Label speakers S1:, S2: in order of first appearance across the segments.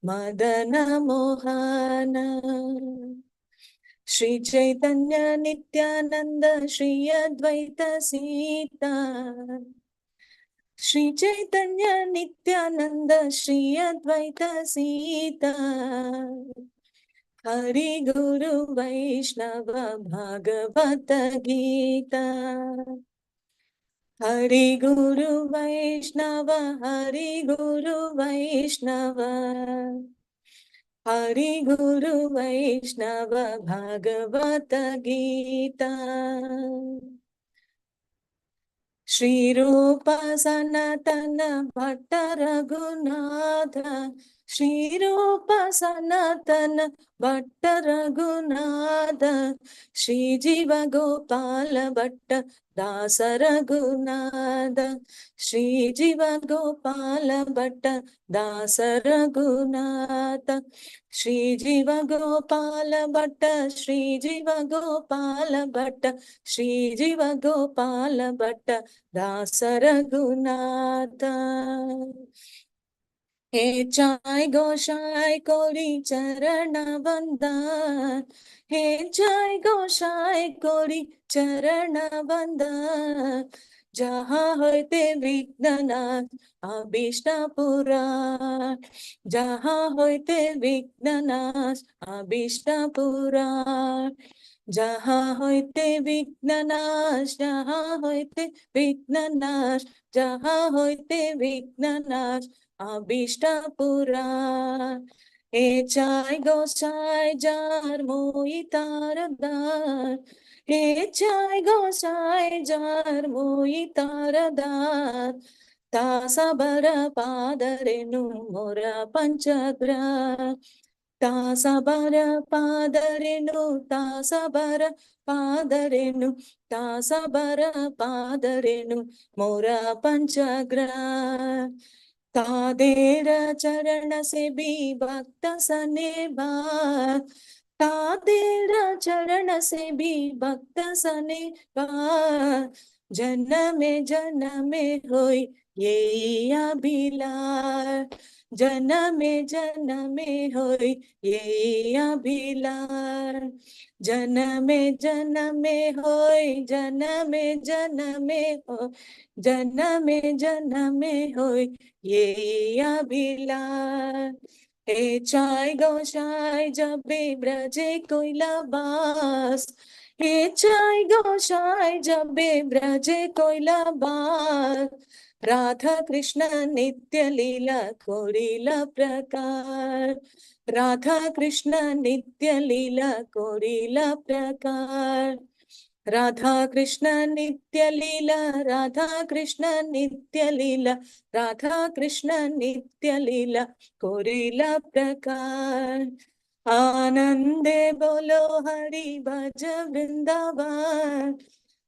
S1: मदन मोहन। श्री चैतन्य नित्यानंद श्री अद्वैत सीता, श्री चैतन्य नित्यानंद श्री अद्वैत सीता, हरि गुरु वैष्णव भागवत गीता, हरि गुरु वैष्णव, हरि गुरु वैष्णव, हरि गुरु वैष्णव भागवत गीता। श्री रूप सनातन भट्ट रघुनाथ, श्री रूप सनातन भट्ट रघुनाथ, श्री जीव गोपाल भट्ट दास रघुनाथ, श्री जीव गोपाल भट्ट दास रघुनाथ, श्री जीव गोपाल भट्ट, श्री जीव गोपाल भट्ट, श्री जीव गोपाल भट्ट दास रघुनाथ। हे चाय गोसाई कोरी चरण बंदन, हे चाय गोसाई कोरी चरण बंदन, जहाँ होते विघ्ननाश अभीष्ट पुराण, जहाँ होते विघ्ननाश अभीष्ट पुराण, जहाँ होते विघ्ननाश, जहाँ होते विघ्ननाश, जहाँ होते विघ्ननाश अभीष्ट पुराण। हे चाय गोसाई जार मोई तारदार, हे चाय गोसाई जार मोई तारदार, तासबर पादरेनु मोरा पंचग्रा, तासबर पादरेनु, तासबर पादरेनु, तासबर पादरेनु मोरा पंचग्रा, तादेर चरण से भी भक्त सने भाग, तादेर चरण से भी भक्त सने भाग, जन्मे होई ये अभिलाष, जन्मे होई ये अभिलाष, जन्मे होई, जन्मे हो, जन्मे होई ये अभिलाष। हे चाय गोसाई जबे ब्रजे कोइला बास, हे चाय गोसाई जबे ब्रजे कोइला बास, राधा कृष्ण नित्य लीला कोरिला प्रकार, राधा कृष्ण नित्य लीला कोरिला प्रकार, राधा कृष्ण नित्य लीला, राधा कृष्ण नित्य लीला, राधा कृष्ण नित्य लीला कोरिला प्रकार। आनंदे बोलो हरि भज वृंदावन,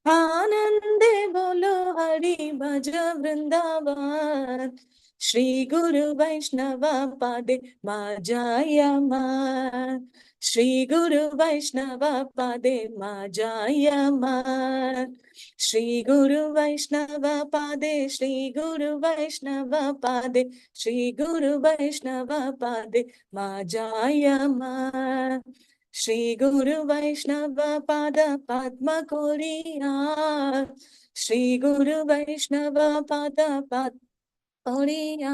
S1: आनंदे बोलो हरि भज वृंदावन, श्री गुरु वैष्णव पादे माजाय मान, श्री गुरु वैष्णव पादे माजाय मान, श्री गुरु वैष्णव पादे, श्री गुरु वैष्णव पादे, श्री गुरु वैष्णव पादे माजाय मान, श्री गुरु वैष्णव पाद पद्म कोरिया, श्री गुरु वैष्णव पाद पद्म कोरिया,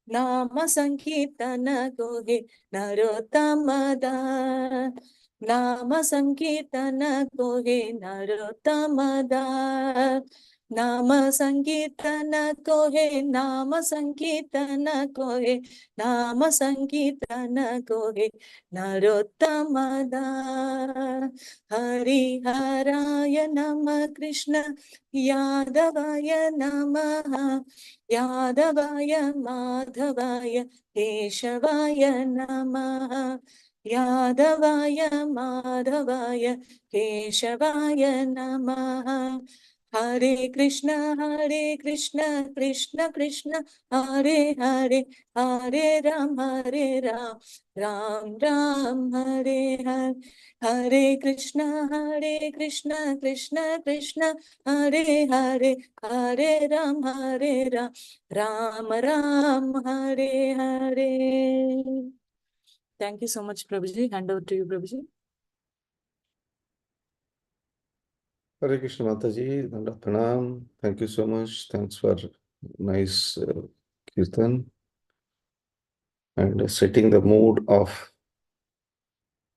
S1: नाम संकीर्तन कोहे नरोत्तम दास, नाम संकीर्तन कोहे नरोत्तम दास, नाम संकीर्तन कोहे, नाम संकीर्तन कोहे, नाम संकीर्तन कोहे नरोत्तम दास। हरि हराय नमः कृष्ण यादवाय नमः, यादवाय माधवाय केशवाय नमः, यादवाय माधवाय केशवाय नमः, Hare Krishna, Krishna Krishna, Hare Hare, Hare Ram, Ram Ram, Hare Hare. Hare Krishna, Krishna Krishna, Hare Hare, Hare Ram, Ram Ram, Hare Hare. Thank you so much, Prabhuji. Hand over to you, Prabhuji.
S2: Hare Krishna Mataji, Danda Pranam. Thank you so much. Thanks for nice kirtan and setting the mood of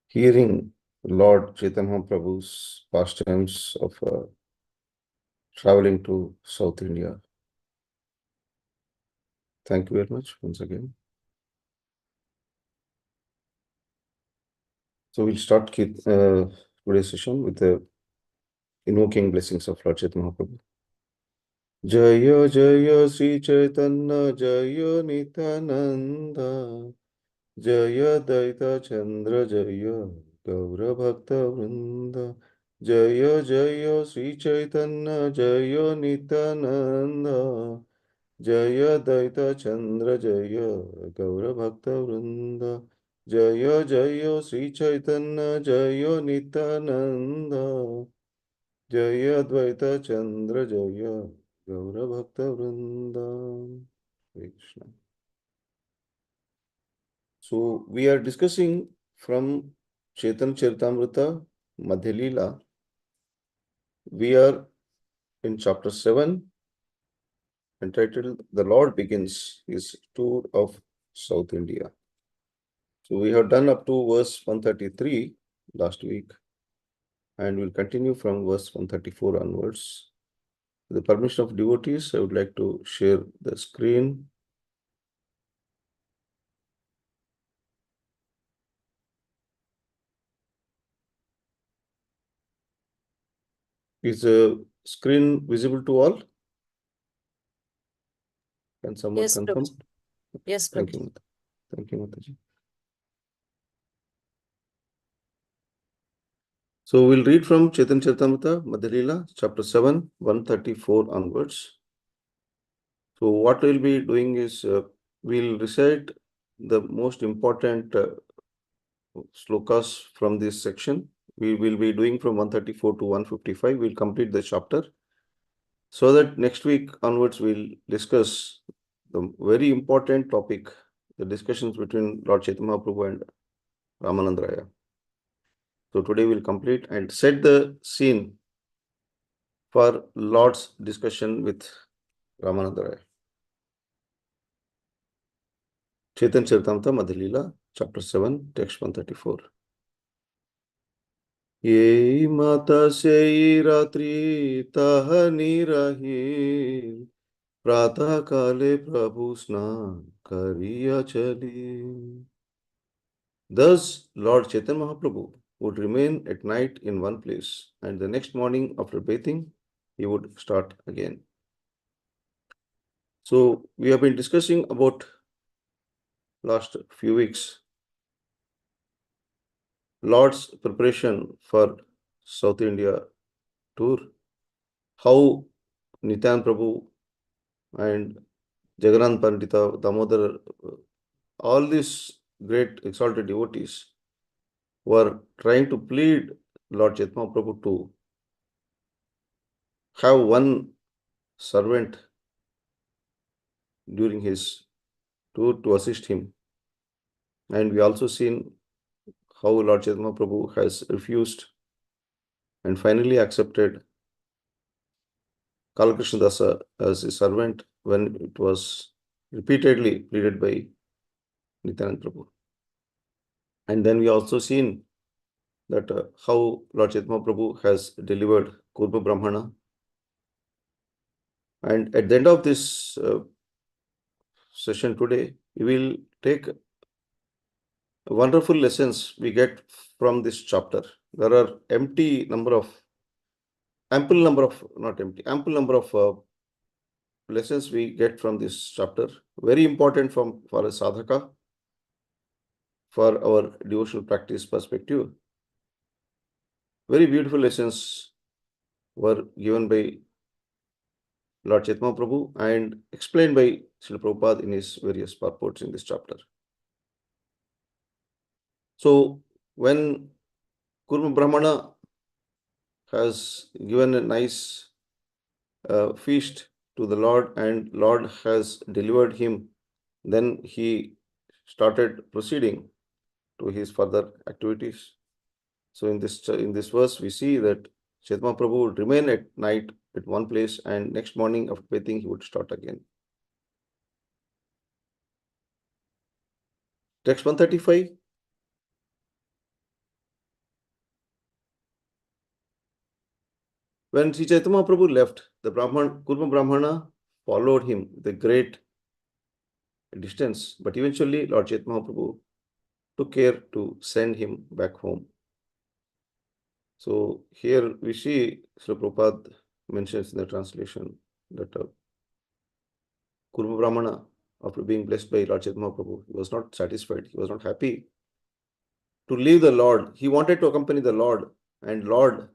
S2: hearing Lord Chaitanya Prabhu's pastimes of traveling to South India. Thank you very much once again. So we'll start today's session with the invoking blessings of Lord Chaitanya Prabhu. Jaya Jaya Sri Chaitanya Jaya Nityananda Jaya Daita Chandra Jaya Gaura Bhakta Vrinda Jaya Jaya Sri Chaitanya Jaya Nityananda Jaya Daita Chandra Jaya Gaura Bhakta Vrinda Jaya Jaya Sri Chaitanya Jaya Nityananda Jaya Dvaita Chandra Jaya Gaura Bhakta Vrinda. Krishna. So we are discussing from Chaitanya Charitamrita, Madhya Lila. We are in chapter 7, entitled The Lord Begins His Tour of South India. So we have done up to verse 133 last week, and we'll continue from verse 134 onwards. With the permission of devotees, I would like to share the screen. Is the screen visible to all? Can someone
S1: Yes,
S2: confirm?
S1: Prabhuji. Yes,
S2: Thank
S1: Prabhuji.
S2: you, Mata. Thank you, Mataji. So we'll read from Chaitanya Charitamrita, Madhya Lila, chapter 7, 134 onwards. So what we'll be doing is we'll recite the most important slokas from this section. We will be doing from 134 to 155. We'll complete the chapter, so that next week onwards we'll discuss the very important topic, the discussions between Lord Chaitanya Mahaprabhu and Ramananda Raya. So today we'll complete and set the scene for Lord's discussion with Ramananda Raya. Chaitanya Charitamrita Madhya Lila, chapter 7, text 134. Yei mata sei ratri tahani rahi pratah kale prabhu snan kariya chali. Thus, Lord Chaitanya Mahaprabhu would remain at night in one place, and the next morning after bathing, he would start again. So, we have been discussing about last few weeks Lord's preparation for South India tour, how Nityan Prabhu and Jagannath Pandita, Damodar, all these great exalted devotees were trying to plead Lord Chaitanya Prabhu to have one servant during his tour to assist him. And we also seen how Lord Chaitanya Prabhu has refused and finally accepted Krishna Dasa as a servant when it was repeatedly pleaded by Nityananda Prabhu. And then we also seen that how Lord Chaitanya Prabhu has delivered Kurma Brahmana. And at the end of this session today, we will take wonderful lessons we get from this chapter. There are ample number of lessons we get from this chapter. Very important for a sadhaka, for our devotional practice perspective. Very beautiful lessons were given by Lord Chaitanya Prabhu and explained by Srila Prabhupada in his various purports in this chapter. So when Kurma Brahmana has given a nice feast to the Lord and Lord has delivered him, then he started proceeding to his further activities. So in this verse, we see that Chaitanya Prabhu would remain at night at one place and next morning after bathing, he would start again. Text 135. When Sri Chaitanya Prabhu left, the Kurma Brahmana followed him with a great distance, but eventually Lord Chaitanya Prabhu took care to send him back home. So here we see Srila Prabhupada mentions in the translation that Kurma Brahmana, after being blessed by Lord Chaitanya Prabhu, he was not satisfied, he was not happy to leave the Lord. He wanted to accompany the Lord, and Lord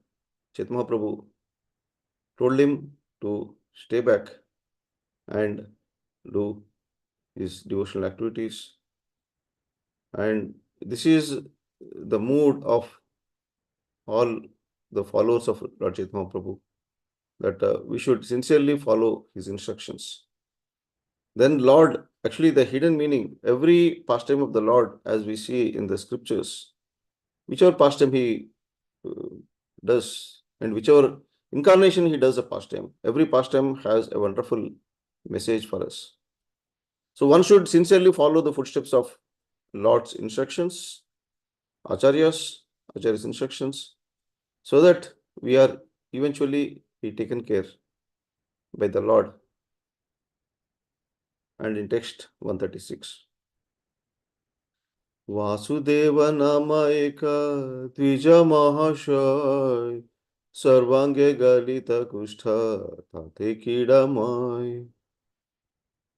S2: Chaitanya Prabhu told him to stay back and do his devotional activities. And this is the mood of all the followers of Lord Chaitanya Prabhu, that we should sincerely follow his instructions. Then Lord, actually the hidden meaning, every pastime of the Lord, as we see in the scriptures, whichever pastime he does and whichever incarnation he does a pastime, every pastime has a wonderful message for us. So one should sincerely follow the footsteps of Lord's instructions, Acharya's instructions, so that we are eventually be taken care by the Lord. And in text 136. Vasudeva nama eka dvija mahashaya sarvange galita kushtha tate kidamai.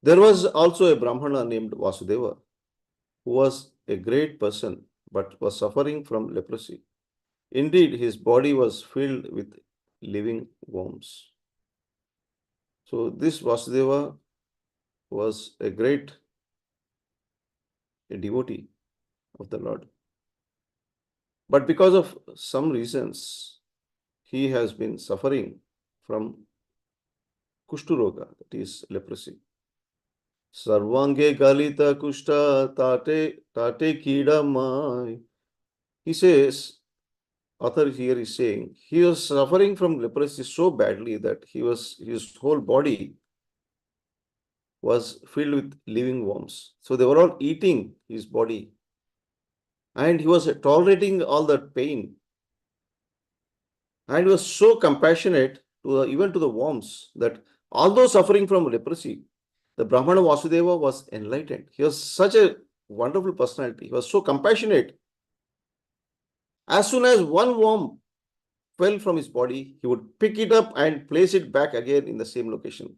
S2: There was also a Brahmana named Vasudeva who was a great person but was suffering from leprosy. Indeed, his body was filled with living worms. So this Vasudeva was a great devotee of the Lord. But because of some reasons, he has been suffering from Kushturoga, that is leprosy. Sarvange galita kushta tate kidamai. He says, author here is saying, he was suffering from leprosy so badly that his whole body was filled with living worms. So they were all eating his body. And he was tolerating all that pain. And he was so compassionate even to the worms that although suffering from leprosy, the Brahmana Vasudeva was enlightened. He was such a wonderful personality. He was so compassionate. As soon as one worm fell from his body, he would pick it up and place it back again in the same location.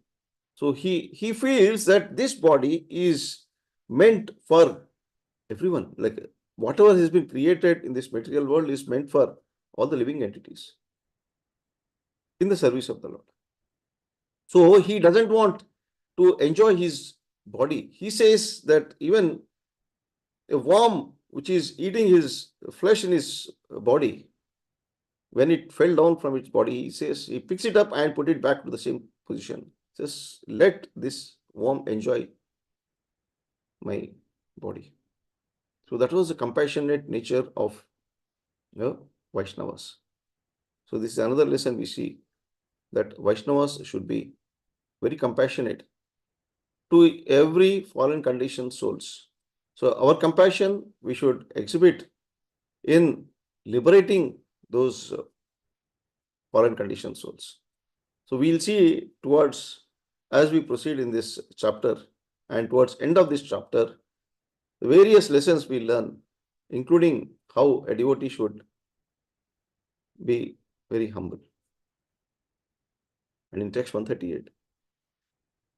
S2: So he feels that this body is meant for everyone. Like whatever has been created in this material world is meant for all the living entities in the service of the Lord. So he doesn't want to enjoy his body. He says that even a worm which is eating his flesh in his body, when it fell down from its body, he says he picks it up and put it back to the same position. He says, let this worm enjoy my body. So that was the compassionate nature of Vaishnavas. So this is another lesson we see, that Vaishnavas should be very compassionate to every fallen conditioned souls. So our compassion we should exhibit in liberating those fallen conditioned souls. So we'll see towards, as we proceed in this chapter and towards end of this chapter, the various lessons we learn, including how a devotee should be very humble. And in text 138,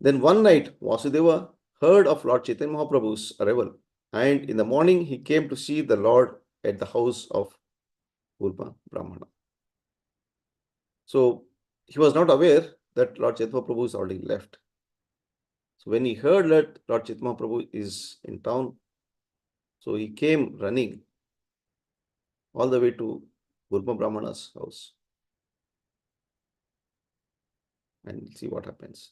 S2: then one night Vasudeva heard of Lord Chaitanya Mahaprabhu's arrival, and in the morning he came to see the Lord at the house of Kurma Brahmana. So he was not aware that Lord Chaitanya Prabhu is already left. So when he heard that Lord Chaitanya Prabhu is in town, so he came running all the way to Gurma Brahmana's house. And see what happens.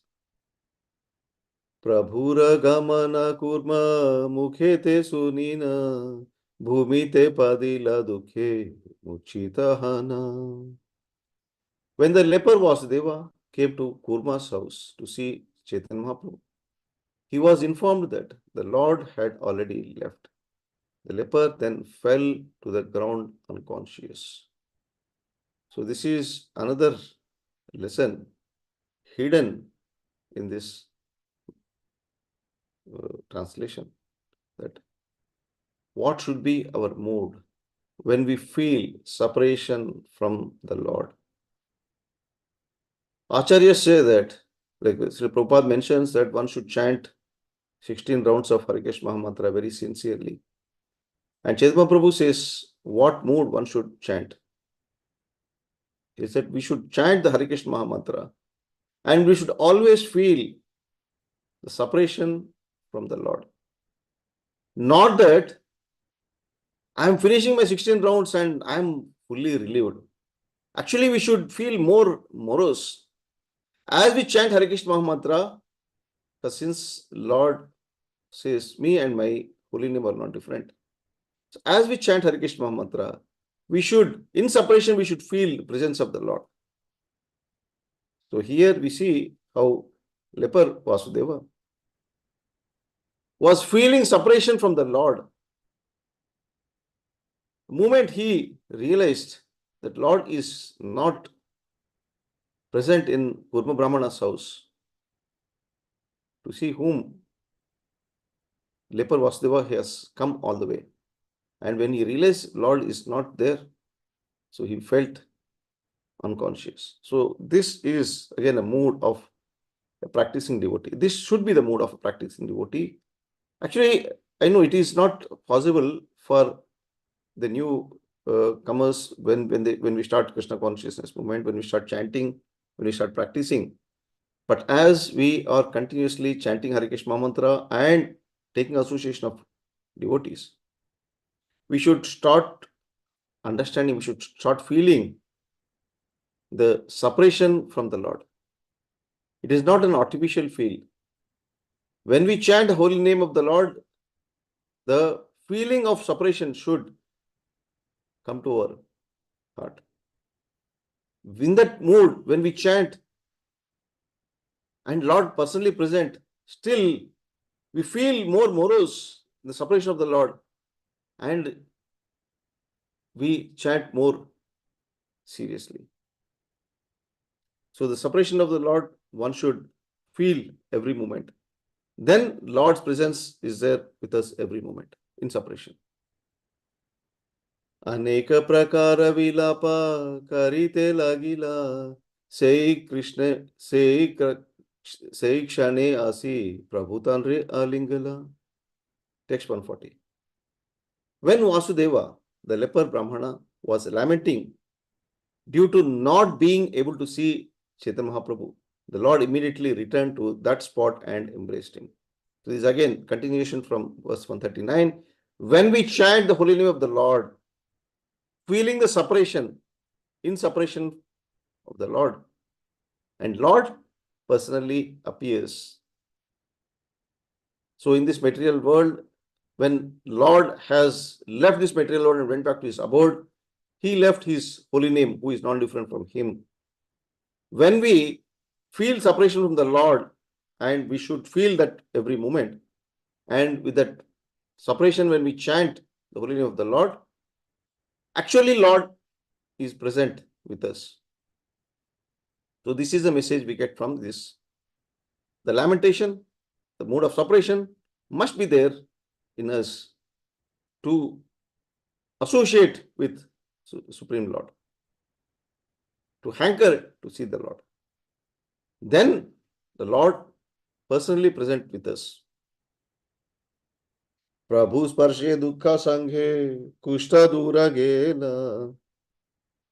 S2: Prabhura gamana kurma mukhe te sunina bhumi te padila dukhe muchita hana. When the leper Vasudeva came to Kurma's house to see Chaitanya Mahaprabhu, he was informed that the Lord had already left. The leper then fell to the ground unconscious. So this is another lesson hidden in this translation, that what should be our mood when we feel separation from the Lord. Acharyas say that, like Sri Prabhupada mentions, that one should chant 16 rounds of Hare Krishna Mahamantra very sincerely. And Chaitanya Prabhu says what mood one should chant. He said we should chant the Hare Krishna Mahamantra and we should always feel the separation from the Lord. Not that I am finishing my 16 rounds and I am fully relieved. Actually, we should feel more morose. As we chant Hare Krishna Mahamantra, since Lord says me and my holy name are not different. So as we chant Hare Krishna Mahamantra, we should, in separation, we should feel the presence of the Lord. So here we see how leper Vasudeva was feeling separation from the Lord. The moment he realized that Lord is not present in Kurma Brahmana's house, to see whom leper Vasudeva has come all the way. And when he realized Lord is not there, so he felt unconscious. So this is again a mood of a practicing devotee. This should be the mood of a practicing devotee. Actually, I know it is not possible for the new comers when we start Krishna consciousness movement, when we start chanting, when we start practicing. But as we are continuously chanting Hare Krishna mantra and taking association of devotees, we should start understanding, we should start feeling the separation from the Lord. It is not an artificial feel. When we chant the holy name of the Lord, the feeling of separation should come to our heart. In that mood, when we chant and Lord personally present, still we feel more morose in the separation of the Lord and we chant more seriously. So the separation of the Lord, one should feel every moment. Then Lord's presence is there with us every moment in separation. Aneka prakara vilapa karite lagila sei Krishna sei kshane asi prabhutanre alingala. Text 140. When Vasudeva, the leper Brahmana, was lamenting due to not being able to see Chaitanya Mahaprabhu, the Lord immediately returned to that spot and embraced him. So this is again continuation from verse 139. When we chant the holy name of the Lord, feeling the separation, in separation of the Lord, and Lord personally appears. So in this material world, when Lord has left this material world and went back to his abode, he left his holy name, who is not different from him. When we feel separation from the Lord, and we should feel that every moment, and with that separation, when we chant the holy name of the Lord, actually Lord is present with us. So this is the message we get from this. The lamentation, the mood of separation must be there in us to associate with Supreme Lord, to hanker to see the Lord. Then the Lord personally present with us. Prabhu sparshe dukkha sanghe kushta dura gela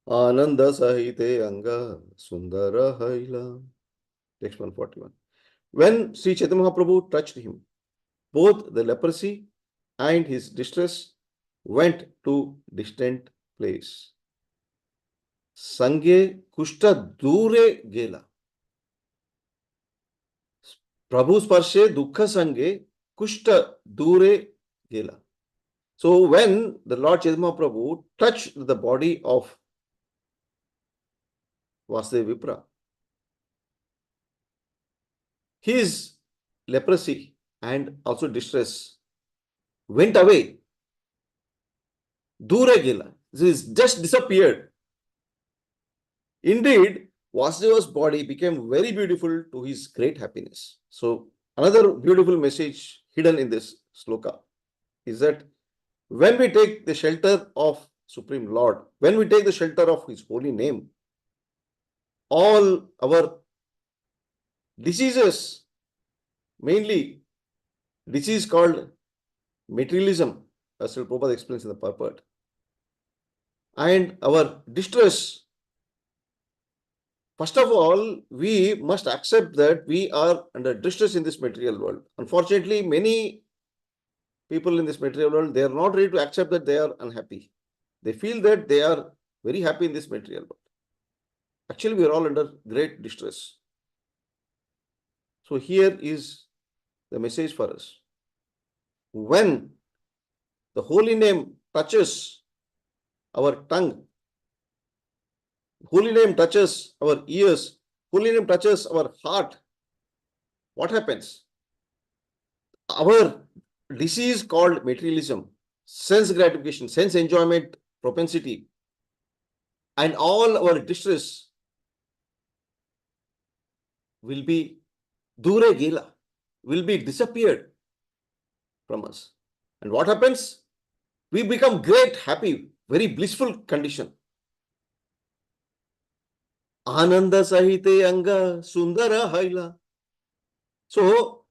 S2: ananda sahite anga sundara haila. Text 141. When Sri Chaitanya Mahaprabhu touched him, both the leprosy and his distress went to distant place. Sange kushta dure gela. Prabhu sparshe dukha sange kushta dure gela. So when the Lord Chaitanya Prabhu touched the body of Vasudeva Vipra, his leprosy and also distress went away. Dure gela. This just disappeared. Indeed, Vasudeva's body became very beautiful to his great happiness. So another beautiful message hidden in this sloka is that when we take the shelter of Supreme Lord, when we take the shelter of his holy name, all our diseases, mainly disease called materialism, as Srila Prabhupada explains in the purport, and our distress, first of all, we must accept that we are under distress in this material world. Unfortunately, many people in this material world, they are not ready to accept that they are unhappy. They feel that they are very happy in this material world. Actually, we are all under great distress. So here is the message for us. When the holy name touches our tongue, holy name touches our ears, holy name touches our heart, what happens? Our disease called materialism, sense gratification, sense enjoyment, propensity, and all our distress will be dure gela, will be disappeared from us. And what happens? We become great, happy, very blissful condition. Ananda sahite anga sundara haila. So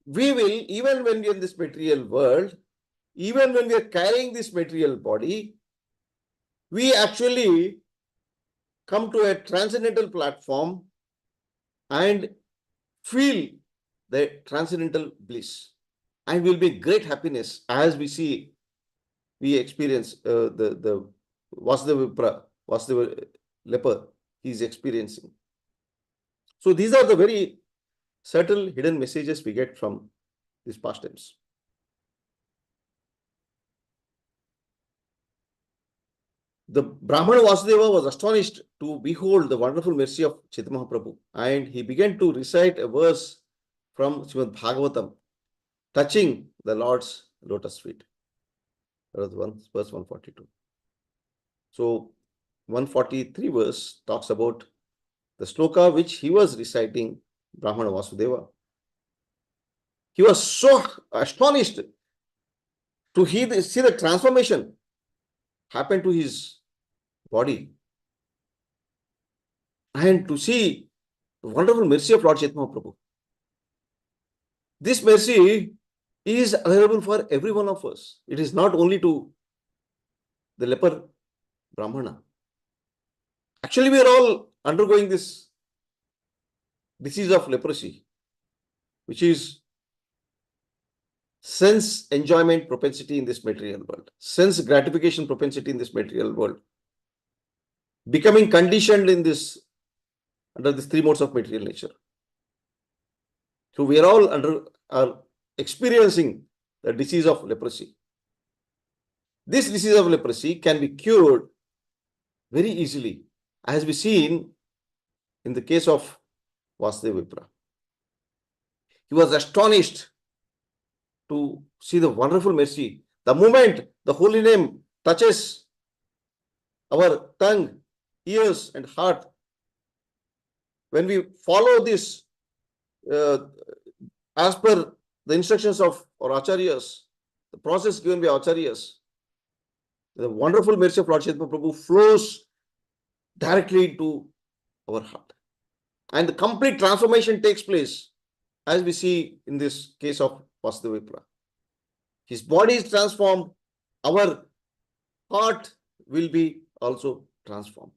S2: we will, even when we are in this material world, even when we are carrying this material body, we actually come to a transcendental platform and feel the transcendental bliss, and will be great happiness as we see, we experience the Vasudeva Vipra, Vasudeva leper, he is experiencing. So these are the very subtle hidden messages we get from these pastimes. The Brahmana Vasudeva was astonished to behold the wonderful mercy of Chaitanya Mahaprabhu, and he began to recite a verse from Srimad Bhagavatam, touching the Lord's lotus feet. That was verse 142. So 143 verse talks about the sloka which he was reciting, Brahmana Vasudeva. He was so astonished to see the transformation happen to his body, and to see the wonderful mercy of Lord Chaitanya Mahaprabhu. This mercy is available for every one of us. It is not only to the leper Brahmana. Actually, we are all undergoing this disease of leprosy, which is sense enjoyment propensity in this material world, sense gratification propensity in this material world, becoming conditioned in this, under these three modes of material nature. So we are all are experiencing the disease of leprosy. This disease of leprosy can be cured very easily, as we seen in the case of Vasudeva Vipra. He was astonished to see the wonderful mercy. The moment the holy name touches our tongue, ears, and heart, when we follow this as per the instructions of our acharyas, the process given by acharyas, the wonderful mercy of Lord Chaitanya Prabhu flows directly into our heart. And the complete transformation takes place, as we see in this case of Vasudeva Vipra. His body is transformed, our heart will be also transformed.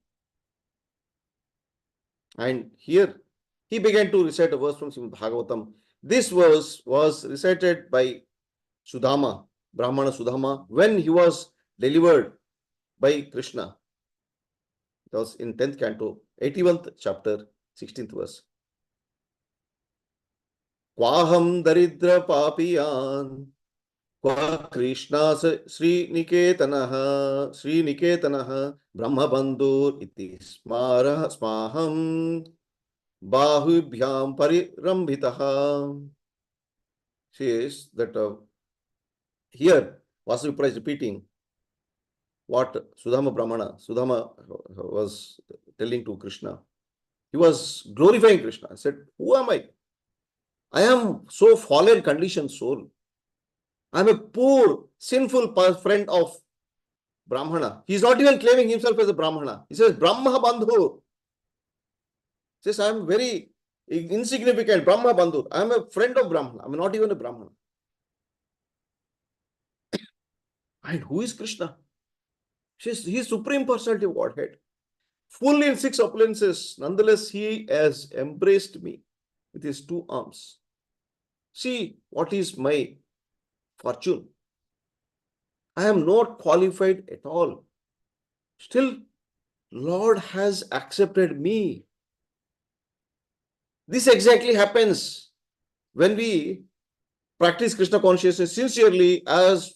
S2: And here he began to recite a verse from Srimad Bhagavatam. This verse was recited by Sudama, Brahmana Sudama, when he was delivered by Krishna. It was in 10th canto, 81th chapter, 16th verse. Kwaham daridra papiyan, kwa Krishna Sri Niketanaha, Brahma Bandhur iti smaham bahubhyam parirambitaha. Says that here Vasudevipra is repeating what Sudama was telling to Krishna. He was glorifying Krishna. He said, who am I? I am so fallen conditioned soul. I am a poor, sinful friend of Brahmana. He is not even claiming himself as a Brahmana. He says, Brahma Bandhu. He says, I am very insignificant, Brahma Bandhu. I am a friend of Brahmana. I am not even a Brahmana. And who is Krishna? He is Supreme Personality of Godhead. Full in 6 opulences. Nonetheless, he has embraced me with his 2 arms. See what is my fortune. I am not qualified at all. Still, Lord has accepted me. This exactly happens when we practice Krishna consciousness sincerely as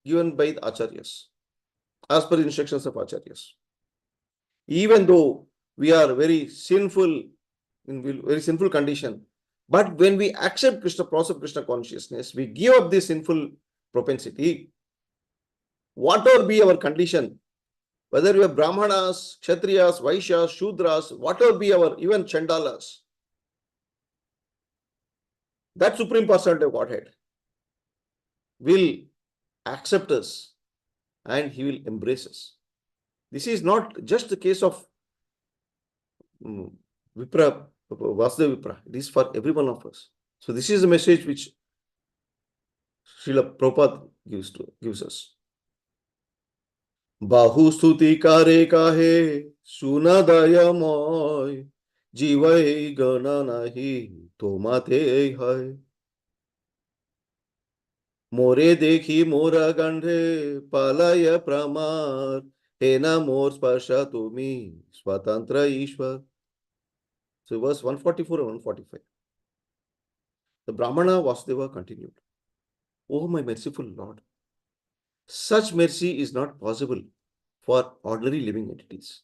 S2: given by the Acharyas, as per the instructions of Acharyas. Even though we are very sinful, in very sinful condition, but when we accept Krishna, process of Krishna consciousness, we give up this sinful propensity. Whatever be our condition, whether we are Brahmanas, Kshatriyas, Vaishyas, Shudras, whatever be our even Chandalas, that Supreme Personality of Godhead will accept us and he will embrace us. This is not just the case of Vipra, Vasudeva Vipra. It is for every one of us. So this is the message which Srila Prabhupada gives us. Bahu stuti kare kahe sunadaya moy jivai gana nahi tomate hai. More dekhi mora gandhe palaya pramar hena mor sparsha tumi swatantra Ishwar. So verse 144 and 145. The Brahmana Vasudeva continued. Oh my merciful Lord, such mercy is not possible for ordinary living entities.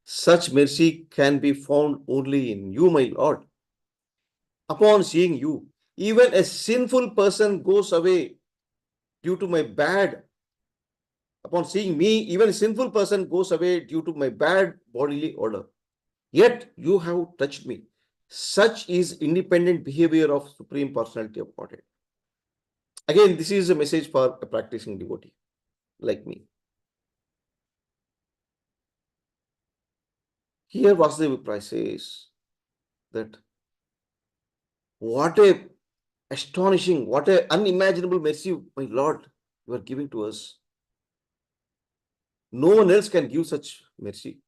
S2: Such mercy can be found only in you, my Lord. Upon seeing you, even a sinful person goes away due to my bad. Upon seeing me, even a sinful person goes away due to my bad bodily odor. Yet you have touched me. Such is independent behavior of Supreme Personality of Godhead. Again, this is a message for a practicing devotee like me. Here Vasudeva Vipra says that what a astonishing, what a unimaginable mercy, my Lord, you are giving to us. No one else can give such mercy.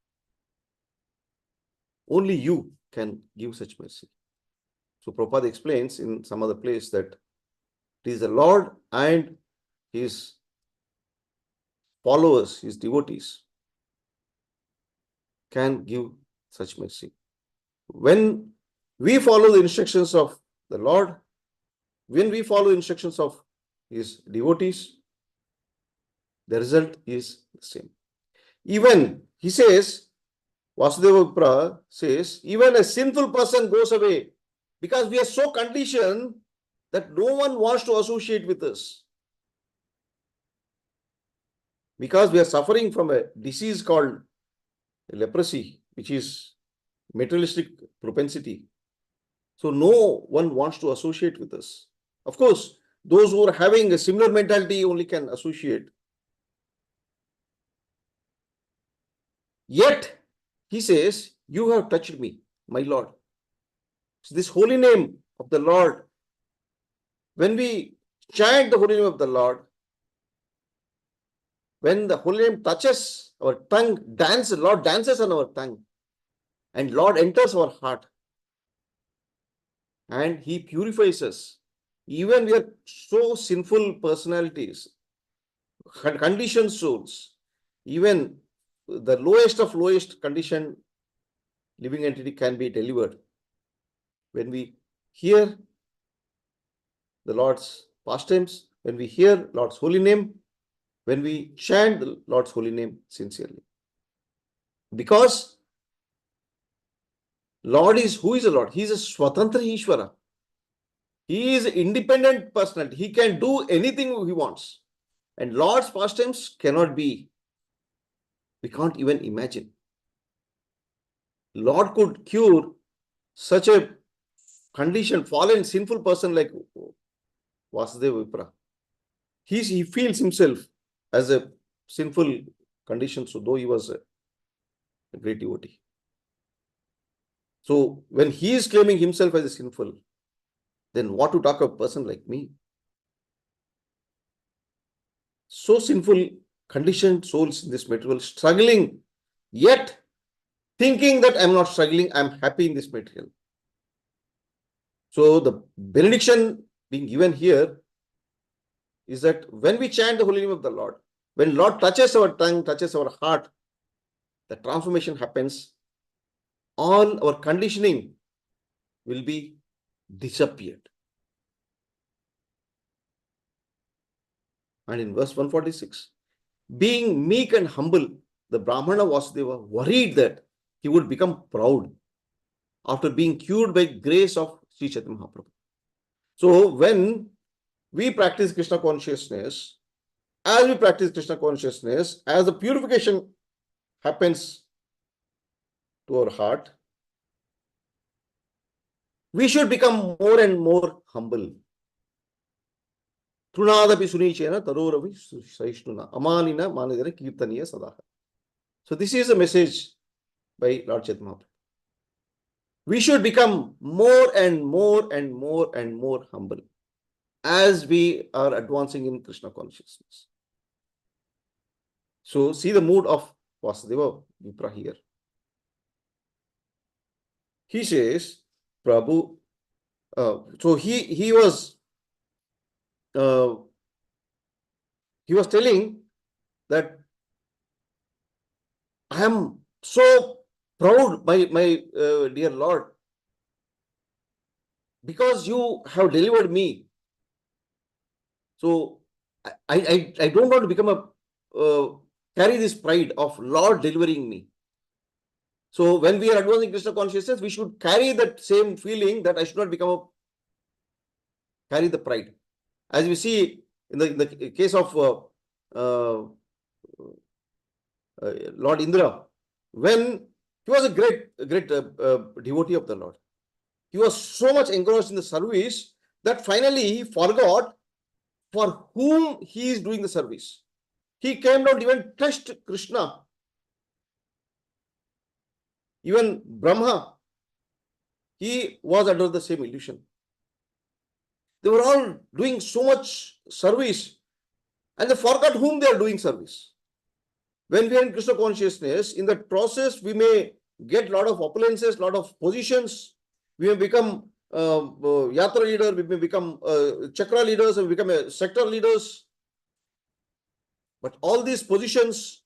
S2: Only you can give such mercy. So Prabhupada explains in some other place that it is the Lord and his followers, his devotees can give such mercy. When we follow the instructions of the Lord, when we follow the instructions of his devotees, the result is the same. Even, he says, Vasudeva Vipra says, even a sinful person goes away because we are so conditioned that no one wants to associate with us. Because we are suffering from a disease called leprosy, which is materialistic propensity. So no one wants to associate with us. Of course, those who are having a similar mentality only can associate. Yet, he says, you have touched me, my Lord. So this holy name of the Lord, when we chant the holy name of the Lord, when the holy name touches our tongue, Lord dances on our tongue. And Lord enters our heart and He purifies us. Even we are so sinful personalities, conditioned souls, even the lowest of lowest conditioned living entity can be delivered when we hear the Lord's pastimes, when we hear Lord's holy name, when we chant the Lord's holy name sincerely. Because Lord is, who is the Lord? He is a Swatantra Ishvara. He is an independent personality. He can do anything he wants. And Lord's pastimes cannot be, we can't even imagine. Lord could cure such a conditioned, fallen, sinful person like Vasudeva Vipra. He feels himself as a sinful condition, so though he was a great devotee. So when he is claiming himself as a sinful, then what to talk of a person like me? So sinful, conditioned souls in this material, struggling, yet thinking that I'm not struggling, I'm happy in this material. So the benediction being given here is that when we chant the holy name of the Lord, when Lord touches our tongue, touches our heart, the transformation happens. All our conditioning will be disappeared. And in verse 146, being meek and humble, the Brahmana Vasudeva worried that he would become proud after being cured by grace of Sri Chaitanya Mahaprabhu. So when we practice Krishna consciousness, as we practice Krishna consciousness, as the purification happens to our heart, we should become more and more humble. Trunadapi sunichena taroravi saishnuna amanina manadira kirtaniya sadaha. So this is a message by Lord Chaitanya Mahaprabhu. We should become more and more and more and more humble as we are advancing in Krishna consciousness. So see the mood of Vasudeva Vipra here. He says, Prabhu, so he was telling that I am so proud, my dear Lord, because you have delivered me. So I don't want to become carry this pride of Lord delivering me. So when we are advancing Krishna consciousness, we should carry that same feeling that I should not carry the pride. As we see in the case of Lord Indra, when he was a great devotee of the Lord, he was so much engrossed in the service that finally he forgot for whom he is doing the service. He came down, even touched Krishna. Even Brahma, he was under the same illusion. They were all doing so much service and they forgot whom they are doing service. When we are in Krishna consciousness, in that process, we may get a lot of opulences, a lot of positions. We may become yatra leader, we may become chakra leaders, we become sector leaders. But all these positions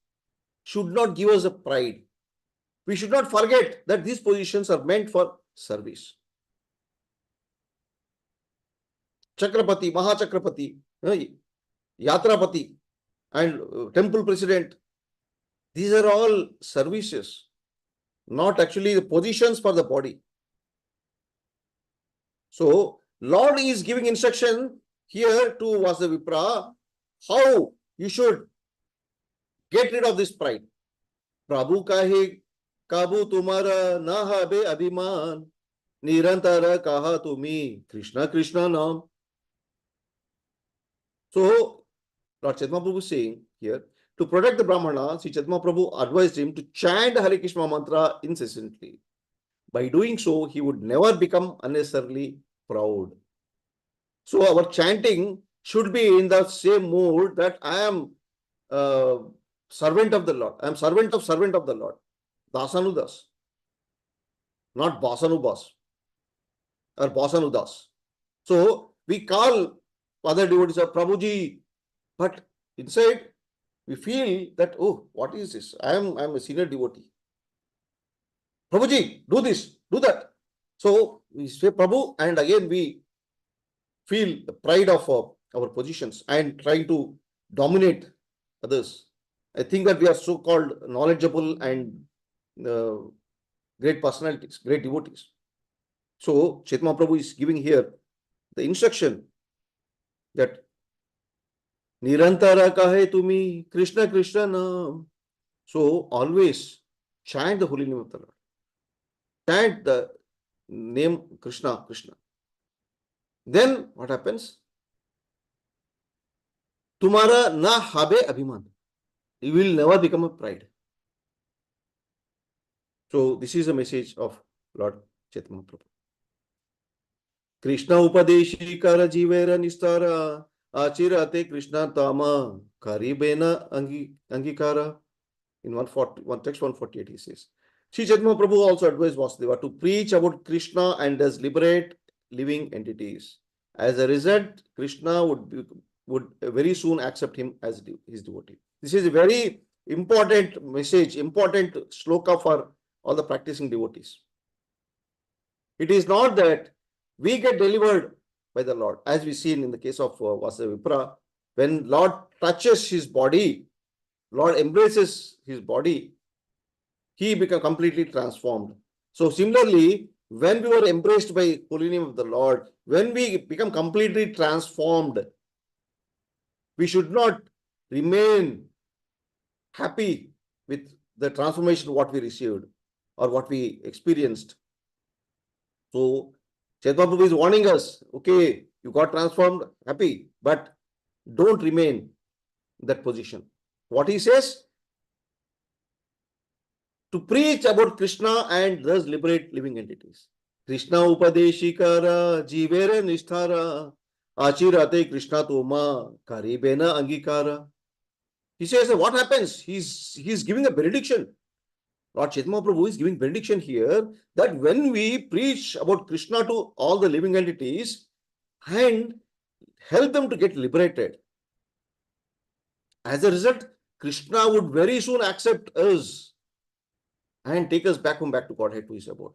S2: should not give us a pride. We should not forget that these positions are meant for service. Chakrapati, Mahachakrapati, Yatrapati, and temple president. These are all services, not actually the positions for the body. So, Lord is giving instruction here to Vasudeva Vipra how you should get rid of this pride. Prabhu kahe kabu tumara na habe abhiman nirantara kaha tumi Krishna Krishna nam. So, Lord Chaitanya Prabhu is saying here, to protect the Brahmana, Sri Chaitanya Prabhu advised him to chant Hare Krishna mantra incessantly. By doing so, he would never become unnecessarily proud. So our chanting should be in the same mood that I am servant of the Lord. I am servant of the Lord. Dasanudas. not Basanubas or Basanudas. So we call other devotees of Prabhuji, but inside we feel that, oh, what is this? I am a senior devotee. Prabhuji, do this, do that. So we say Prabhu, and again we feel the pride of our positions and trying to dominate others. I think that we are so-called knowledgeable and uh, great personalities, great devotees. So Chaitanya Prabhu is giving here the instruction that Nirantara kahe tumi Krishna Krishna naam. So always chant the holy name of the Lord. Chant the name Krishna Krishna. Then what happens? Tumhara na habe abhiman. You will never become a pride. So this is a message of Lord Chaitanya Prabhu. Krishna upadeshi kara jivera nistara achirate Krishna tama karibena angikara. In 140, one text 148 he says. Sri Chaitanya Prabhu also advised Vasudeva to preach about Krishna and thus liberate living entities. As a result, Krishna would very soon accept him as his devotee. This is a very important message, important shloka for all the practicing devotees. It is not that we get delivered by the Lord, as we see in the case of Vasudeva Vipra, when Lord touches his body, Lord embraces his body, he become completely transformed. So similarly, when we were embraced by holy name of the Lord, when we become completely transformed, we should not remain happy with the transformation what we received or what we experienced. So Chaitanya Prabhu is warning us, okay, you got transformed, happy, but don't remain in that position. What he says? To preach about Krishna and thus liberate living entities. Krishna upadeshikara jivera nisthara achirate Krishna toma karibena angikara. He says, what happens? He's giving a benediction. Lord Chaitanya Prabhu is giving benediction here that when we preach about Krishna to all the living entities and help them to get liberated, as a result, Krishna would very soon accept us and take us back to Godhead, to his abode.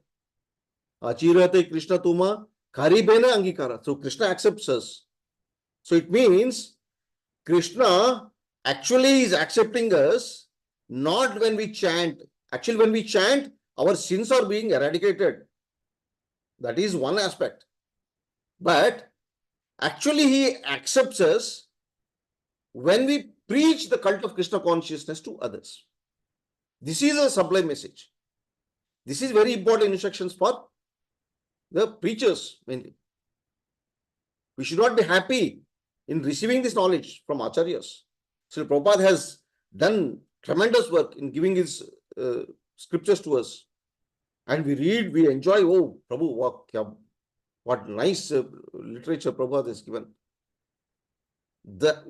S2: Achirate Krishna tuma karibena angikara. So Krishna accepts us. So it means Krishna actually is accepting us not when we chant. Actually, when we chant, our sins are being eradicated. That is one aspect. But actually, he accepts us when we preach the cult of Krishna consciousness to others. This is a sublime message. This is very important instructions for the preachers mainly. We should not be happy in receiving this knowledge from acharyas. Sri Prabhupada has done tremendous work in giving his scriptures to us. And we read, we enjoy, oh, Prabhu, what nice literature Prabhupada has given.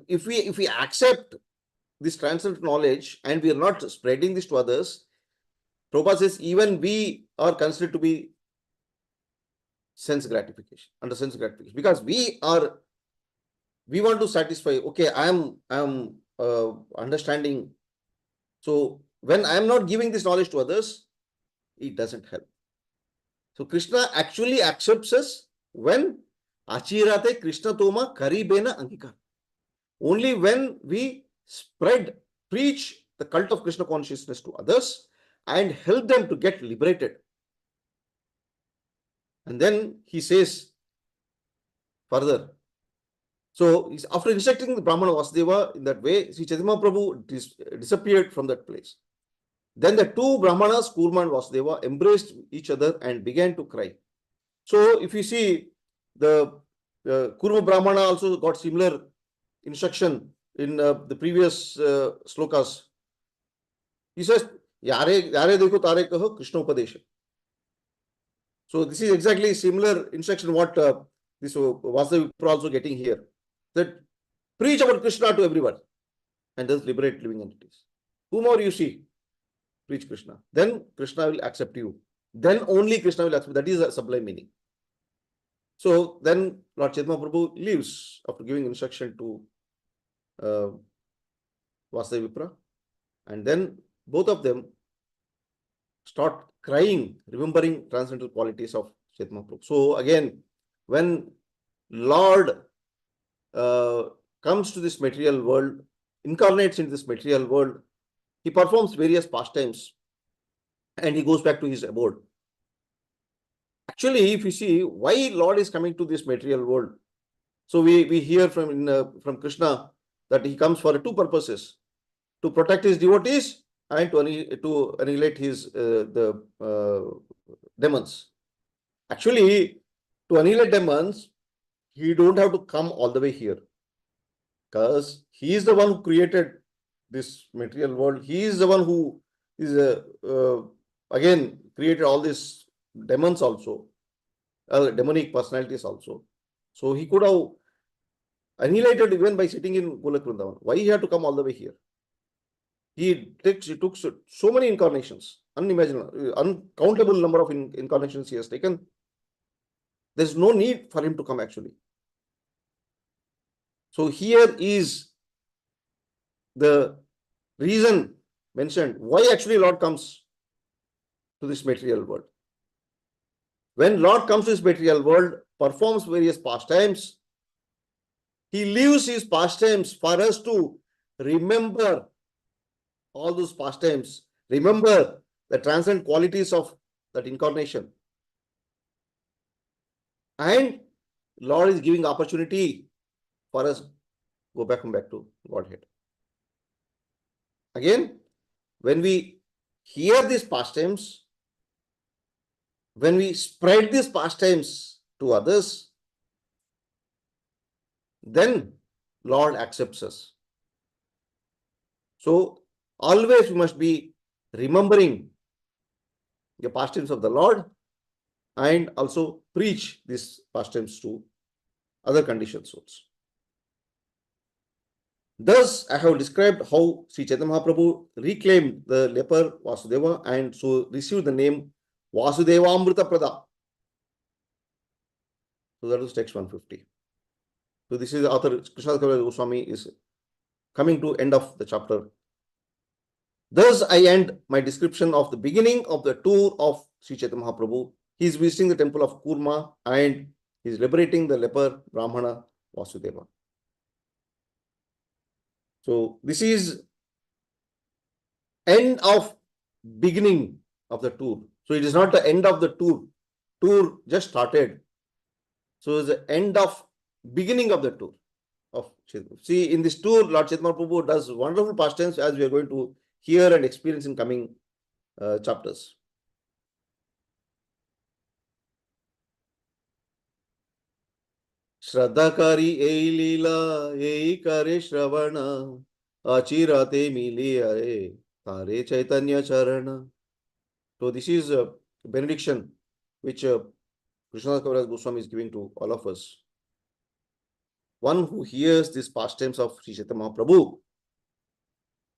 S2: If we accept this transcendental knowledge and we are not spreading this to others, Prabhupada says even we are considered to be sense gratification, under sense gratification, because we want to satisfy, okay, I am understanding. So when I am not giving this knowledge to others, it doesn't help. So Krishna actually accepts us when achirate Krishna toma karibena angika. Only when we preach the cult of Krishna consciousness to others and help them to get liberated. And then he says further, so after instructing the Brahmana Vasudeva in that way, Sri Chaitanya Prabhu disappeared from that place. Then the two Brahmanas, Kurma and Vasudeva, embraced each other and began to cry. So if you see, the Kurma Brahmana also got similar instruction in the previous slokas. He says, Yare dekho tare kaho Krishna upadesha. So this is exactly similar instruction what this Vasudeva is also getting here. That preach about Krishna to everyone and thus liberate living entities. Whomever you see, preach Krishna. Then Krishna will accept you then only Krishna will accept. That is a sublime meaning. So then Lord Chaitanya Prabhu leaves after giving instruction to Vasudeva Vipra, and then both of them start crying, remembering transcendental qualities of Chaitanya Prabhu. So again, when Lord comes to this material world, incarnates into this material world, he performs various pastimes and he goes back to his abode. Actually, if you see why Lord is coming to this material world, so we hear from Krishna that he comes for two purposes: to protect his devotees and to annihilate his demons. Actually, to annihilate demons, he don't have to come all the way here, because he is the one who created this material world. He is the one who is again created all these demons also, demonic personalities also. So he could have annihilated even by sitting in Golak Vrindavan. Why he had to come all the way here? He took so many incarnations, unimaginable, uncountable number of incarnations he has taken. There's no need for him to come actually. So here is the reason mentioned why actually Lord comes to this material world. When Lord comes to this material world, performs various pastimes, he leaves his pastimes for us to remember all those pastimes, remember the transcendent qualities of that incarnation. And Lord is giving opportunity for us go back to Godhead. Again, when we hear these pastimes, when we spread these pastimes to others, then Lord accepts us. So always we must be remembering the pastimes of the Lord and also preach these pastimes to other conditioned souls. Thus, I have described how Sri Chaitanya Mahaprabhu reclaimed the leper Vasudeva and so received the name Vasudeva Amrita Prada. So that is text 150. So this is the author Krishna Goswami is coming to end of the chapter. Thus, I end my description of the beginning of the tour of Sri Chaitanya Mahaprabhu. He is visiting the temple of Kurma and he is liberating the leper Brahmana Vasudeva. So this is end of beginning of the tour. So it is not the end of the tour. Tour just started. So it's the end of beginning of the tour of Chaitanya. See, in this tour, Lord Chaitanya Prabhu does wonderful pastimes as we are going to hear and experience in coming chapters. श्रद्धाकारी ए लीला ए करे श्रवण अचिराते मिले अरे तारे चैतन्य चरण. So this is a benediction which Krishna Goswami is giving to all of us. One who hears these pastimes of Sri Chaitanya Mahaprabhu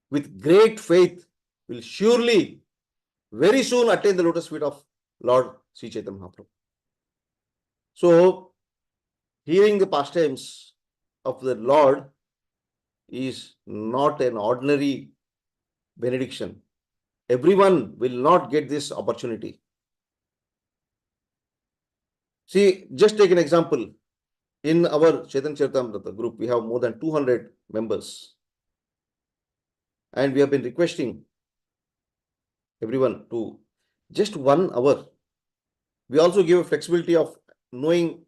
S2: with great faith will surely very soon attain the lotus feet of Lord Sri Chaitanya Mahaprabhu. So hearing the pastimes of the Lord is not an ordinary benediction. Everyone will not get this opportunity. See, just take an example. In our Chaitanya Charitamrita group, we have more than 200 members. And we have been requesting everyone to just 1 hour. We also give a flexibility of knowing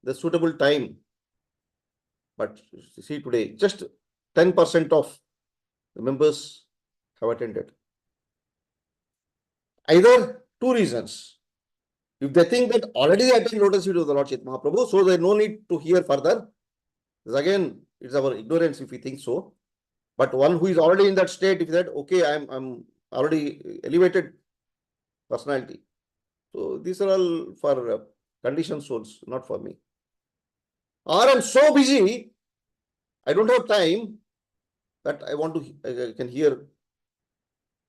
S2: the suitable time. But see today, just 10% of the members have attended. Either two reasons. If they think that already they attend lotus feet of the Lord Chaitanya Mahaprabhu, so there is no need to hear further. Because again, it's our ignorance if we think so. But one who is already in that state, if that, okay, I'm already elevated personality. So these are all for conditioned souls, not for me. Or I'm so busy, I don't have time that I want to, I can hear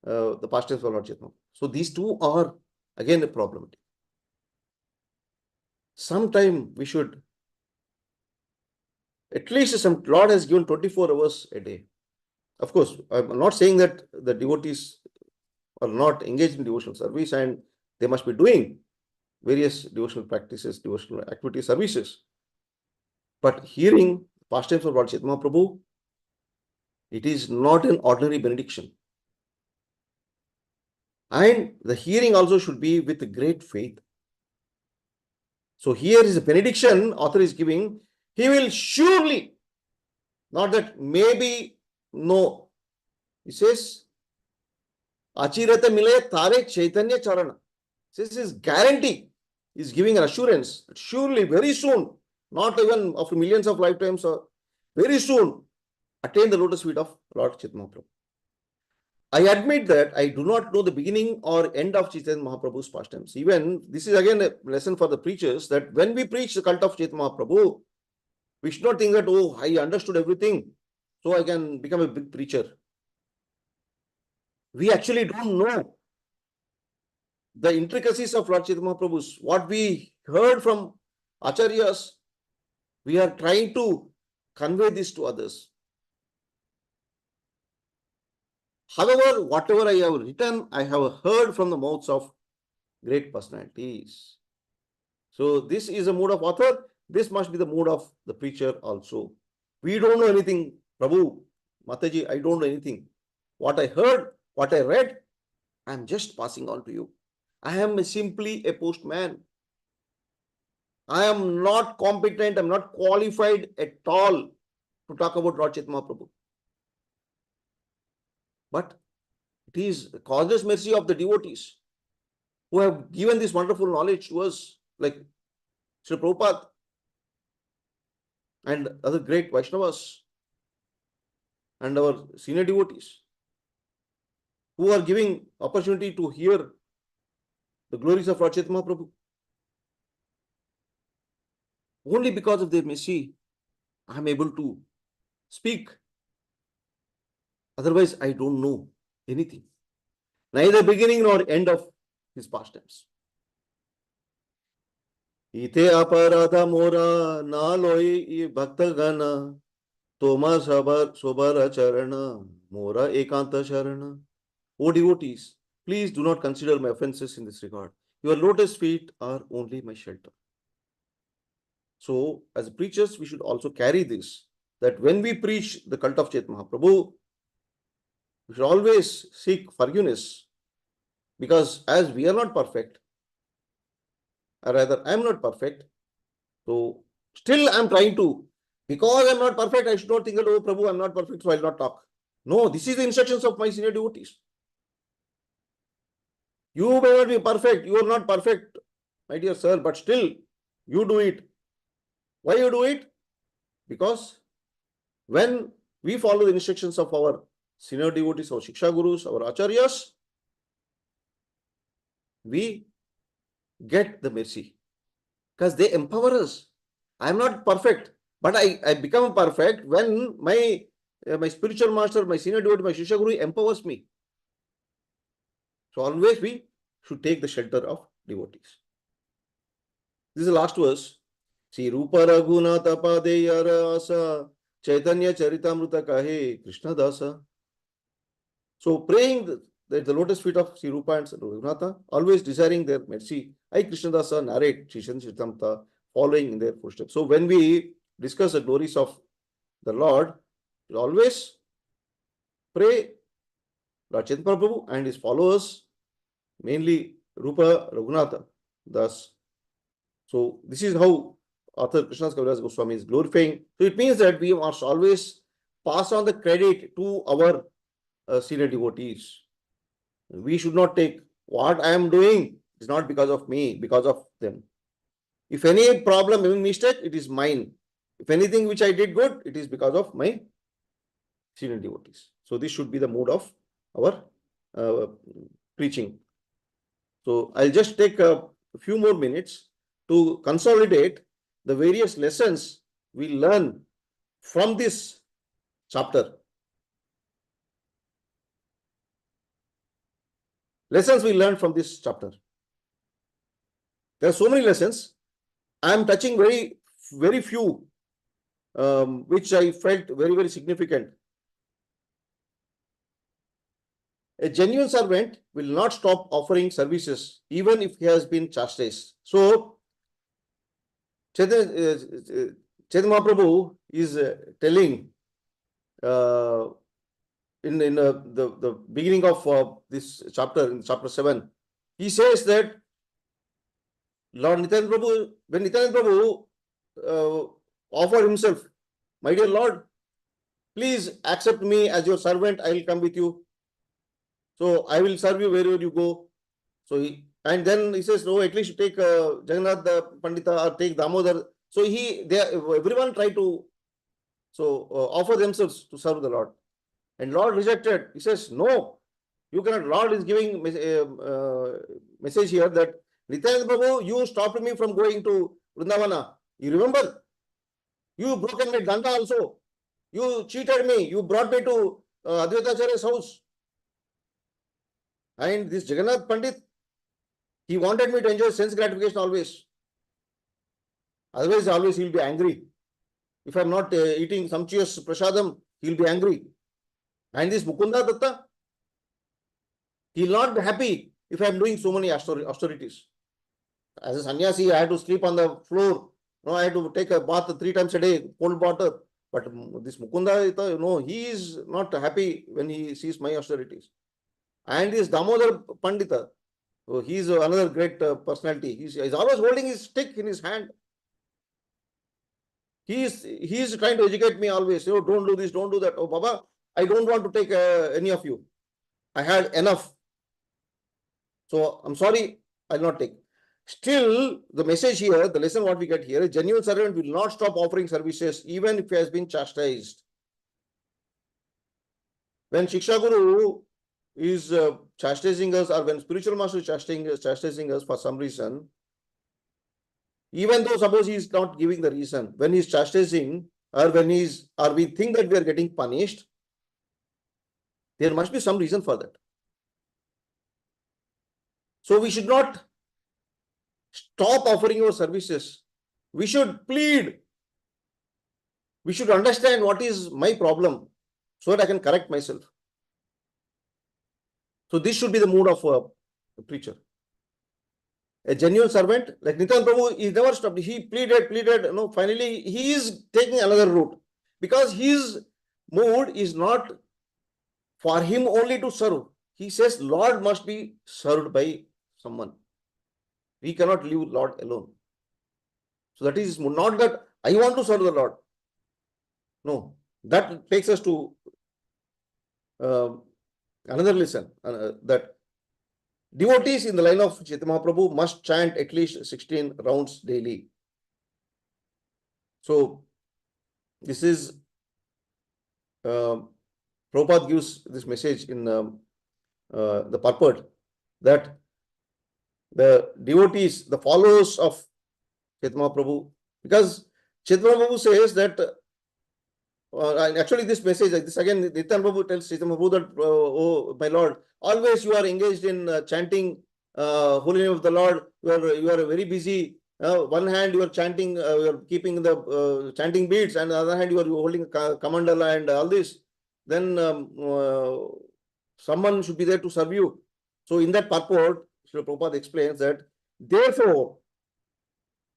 S2: the pastimes of Lord Chaitanya. So these two are again a problem. Sometime we should, at least some, Lord has given 24 hours a day. Of course, I'm not saying that the devotees are not engaged in devotional service and they must be doing various devotional practices, devotional activities, services. But hearing pastimes of Lord Chaitanya Mahaprabhu, it is not an ordinary benediction. And the hearing also should be with great faith. So here is a benediction author is giving. He will surely, not that maybe, no. He says, Achirata mile tare chaitanya charana. This is guarantee. He is giving an assurance that surely, very soon, not even after millions of lifetimes, or very soon, attain the lotus feet of Lord Chaitanya Mahaprabhu. I admit that I do not know the beginning or end of Chaitanya Mahaprabhu's pastimes. Even this is again a lesson for the preachers, that when we preach the cult of Chaitanya Mahaprabhu, we should not think that, oh, I understood everything, so I can become a big preacher. We actually don't know the intricacies of Lord Chaitanya Mahaprabhu's. What we heard from Acharyas, we are trying to convey this to others. However, whatever I have written, I have heard from the mouths of great personalities. So this is a mood of author. This must be the mood of the preacher also. We don't know anything, Prabhu, Mataji, I don't know anything. What I heard, what I read, I am just passing on to you. I am simply a postman. I am not competent, I am not qualified at all to talk about Lord Chaitanya Mahaprabhu. But it is the causeless mercy of the devotees who have given this wonderful knowledge to us, like Sri Prabhupada and other great Vaishnavas and our senior devotees, who are giving opportunity to hear the glories of Lord Chaitanya Mahaprabhu. Only because of their mercy, I am able to speak. Otherwise, I don't know anything. Neither beginning nor end of his pastimes. Ite aparadha mora na loi bhakta gana toma sobara charana mora ekanta sharana. O devotees, please do not consider my offenses in this regard. Your lotus feet are only my shelter. So, as preachers, we should also carry this, that when we preach the cult of Chaitanya Mahaprabhu, we should always seek forgiveness, because as we are not perfect, or rather I am not perfect, so still I am trying to, because I am not perfect, I should not think that, oh Prabhu, I am not perfect, so I will not talk. No, this is the instructions of my senior devotees. You may not be perfect, you are not perfect, my dear sir, but still you do it. Why you do it? Because when we follow the instructions of our senior devotees, our Shiksha Gurus, our Acharyas, we get the mercy because they empower us. I am not perfect, but I become perfect when my spiritual master, my senior devotee, my Shiksha Guru empowers me. So always we should take the shelter of devotees. This is the last verse. Sri Rupa Raghunatha Padeyara Asa Chaitanya Charitamrita Kahe Krishna Dasa. So praying that the lotus feet of Sri Rupa and Raghunatha, always desiring their mercy, I Krishna Dasa narrate Sri Charitamrita, following in their footsteps. So when we discuss the glories of the Lord, we always pray Lord Chaitanya Prabhu and his followers, mainly Rupa Raghunatha. Thus, so this is how author Krishnas Kaviraj Goswami is glorifying. So it means that we must always pass on the credit to our senior devotees. We should not take what I am doing is not because of me, because of them. If any problem, any mistake, it is mine. If anything which I did good, it is because of my senior devotees. So this should be the mood of our preaching. So I'll just take a few more minutes to consolidate the various lessons we learn from this chapter. Lessons we learned from this chapter. There are so many lessons. I am touching very few, which I felt very significant. A genuine servant will not stop offering services even if he has been chastised. So, Chaitanya Mahaprabhu is telling in the beginning of this chapter, in chapter 7, he says that Lord Nityananda Prabhu, when Nityananda Prabhu offered himself, my dear Lord, please accept me as your servant, I will come with you. So I will serve you wherever you go. So and then he says, no, at least take Jagannath Pandita or take Damodar. So everyone tried to offer themselves to serve the Lord. And Lord rejected. He says, no, you cannot. Lord is giving message here that Nityananda Prabhu, you stopped me from going to Vrindavana. You remember? You broken my danda also. You cheated me. You brought me to Advaita Acharya's house. And this Jagannath Pandit, he wanted me to enjoy sense gratification always. Otherwise, always he'll be angry. If I'm not eating sumptuous prasadam, he'll be angry. And this Mukunda Datta, he'll not be happy if I'm doing so many austerities. As a sannyasi, I had to sleep on the floor. No, I had to take a bath 3 times a day, cold water. But this Mukunda, he is not happy when he sees my austerities. And this Damodar Pandita, he is another great personality. He's always holding his stick in his hand. He is trying to educate me always. Don't do this, don't do that. Oh, Baba, I don't want to take any of you. I had enough. So I'm sorry, I'll not take. Still, the message here, the lesson what we get here, a genuine servant will not stop offering services even if he has been chastised. When Shiksha Guru is chastising us, or when spiritual master is chastising us for some reason, even though suppose he is not giving the reason, when he is chastising, or we think that we are getting punished, there must be some reason for that. So we should not stop offering our services. We should plead. We should understand what is my problem so that I can correct myself. So this should be the mood of a preacher. A genuine servant, like Nityananda Prabhu, he never stopped. He pleaded. No, finally, he is taking another route because his mood is not for him only to serve. He says, Lord must be served by someone. We cannot leave Lord alone. So that is not that I want to serve the Lord. No, that takes us to another lesson, that devotees in the line of Chaitanya Mahaprabhu must chant at least 16 rounds daily. So this is Prabhupada gives this message in the purport that the devotees, the followers of Chaitanya Mahaprabhu, because Chaitanya Mahaprabhu says that actually this message, like this again, Nityananda Prabhu tells Chaitanya Mahaprabhu that, oh my Lord, always you are engaged in chanting holy name of the Lord. You are very busy. One hand you are chanting, you are keeping the chanting beads, and the other hand you are holding kamandala and all this. Then someone should be there to serve you. So in that purport, Srila Prabhupada explains that therefore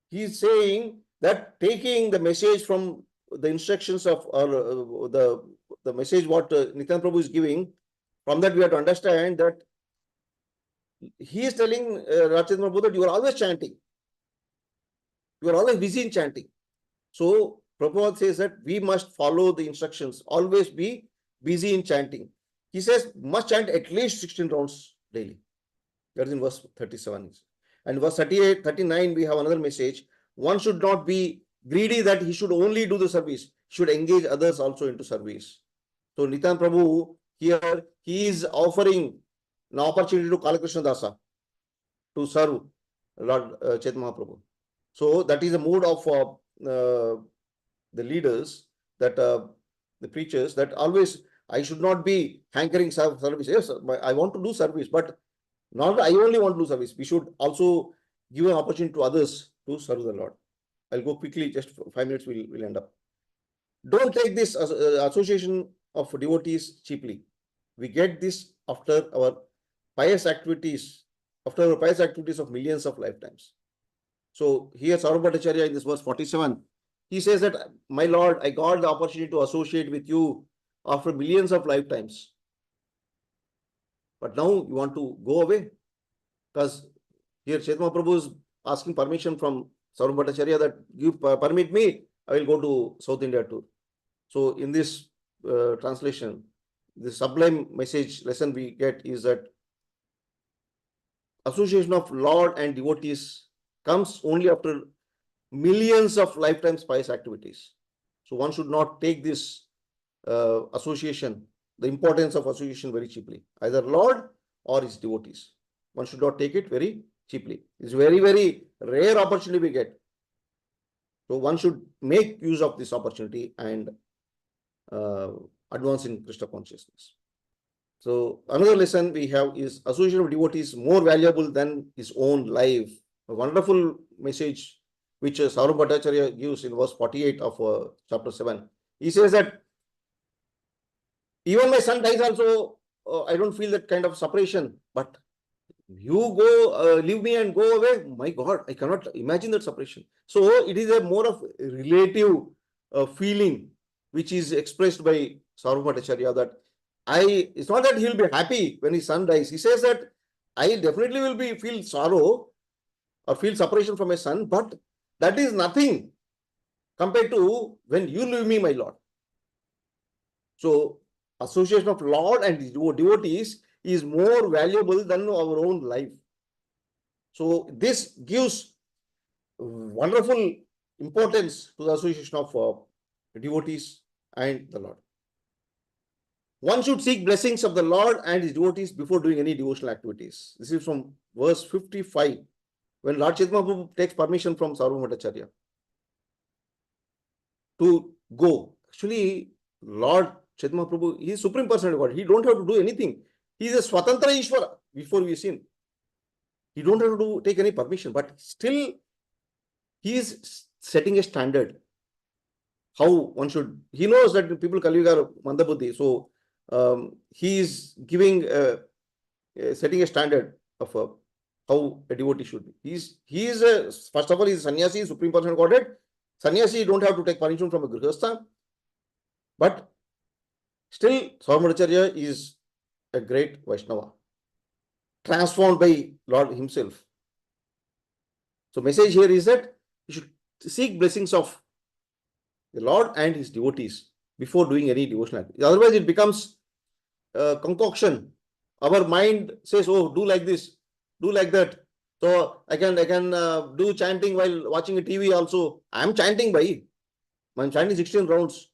S2: he is saying that taking the message from the instructions of the message what Nityananda Prabhu is giving, from that we have to understand that he is telling Rajchandra Prabhu that you are always chanting. You are always busy in chanting. So Prabhupada says that we must follow the instructions, always be busy in chanting. He says must chant at least 16 rounds daily. That is in verse 37. And verse 38, 39, we have another message. One should not be greedy that he should only do the service. He should engage others also into service. So Nityananda Prabhu here, he is offering an opportunity to Kalakrishna Dasa to serve Lord Chaitanya Mahaprabhu. So that is the mood of the leaders, that the preachers, that always I should not be hankering service. Yes, I want to do service, but not I only want to do service. We should also give an opportunity to others to serve the Lord. I'll go quickly, just 5 minutes, we'll end up. Don't take this association of devotees cheaply. We get this after our pious activities, of millions of lifetimes. So here Sarvabhattacharya in this verse 47, he says that, my Lord, I got the opportunity to associate with you after millions of lifetimes. But now you want to go away? Because here Chaitanya Prabhu is asking permission from Sarvabhattacharya that you permit me, I will go to South India tour. So in this translation, the sublime message lesson we get is that association of Lord and devotees comes only after millions of lifetimes pious activities. So one should not take this association, the importance of association, very cheaply. Either Lord or his devotees. One should not take it very cheaply. It's very, very rare opportunity we get. So one should make use of this opportunity and advance in Krishna consciousness. So another lesson we have is association of devotees more valuable than his own life. A wonderful message which Sarvabhattacharya gives in verse 48 of chapter 7. He says that even my son dies also, I don't feel that kind of separation. But you go, leave me and go away. My God, I cannot imagine that separation. So it is a more of relative feeling which is expressed by Sarvabhattacharya, that it's not that he'll be happy when his son dies. He says that I definitely will feel sorrow or feel separation from my son, but that is nothing compared to when you leave me, my Lord. So association of Lord and devotees is more valuable than our own life. So this gives wonderful importance to the association of devotees and the Lord. One should seek blessings of the Lord and his devotees before doing any devotional activities. This is from verse 55, when Lord Chaitanya Prabhu takes permission from Sarvabhattacharya to go. Actually, Lord Chaitanya Prabhu, he is Supreme Personality of God. He don't have to do anything. He is a Swatantra Ishvara, before we seen. He don't have to take any permission, but still he is setting a standard. How one should, he knows that people Kaliuga are Mandabuddhi, so he is giving, setting a standard of how a devotee should be. He is first of all, he is sannyasi, Supreme Person Godhead. Sannyasi don't have to take permission from a grihastha, but still Sarvabhattacharya is a great Vaishnava, transformed by Lord himself. So message here is that you should seek blessings of the Lord and his devotees before doing any devotional activity. Otherwise it becomes concoction. Our mind says, oh, do like this, do like that. So I can do chanting while watching a TV also. I am chanting I'm chanting 16 rounds.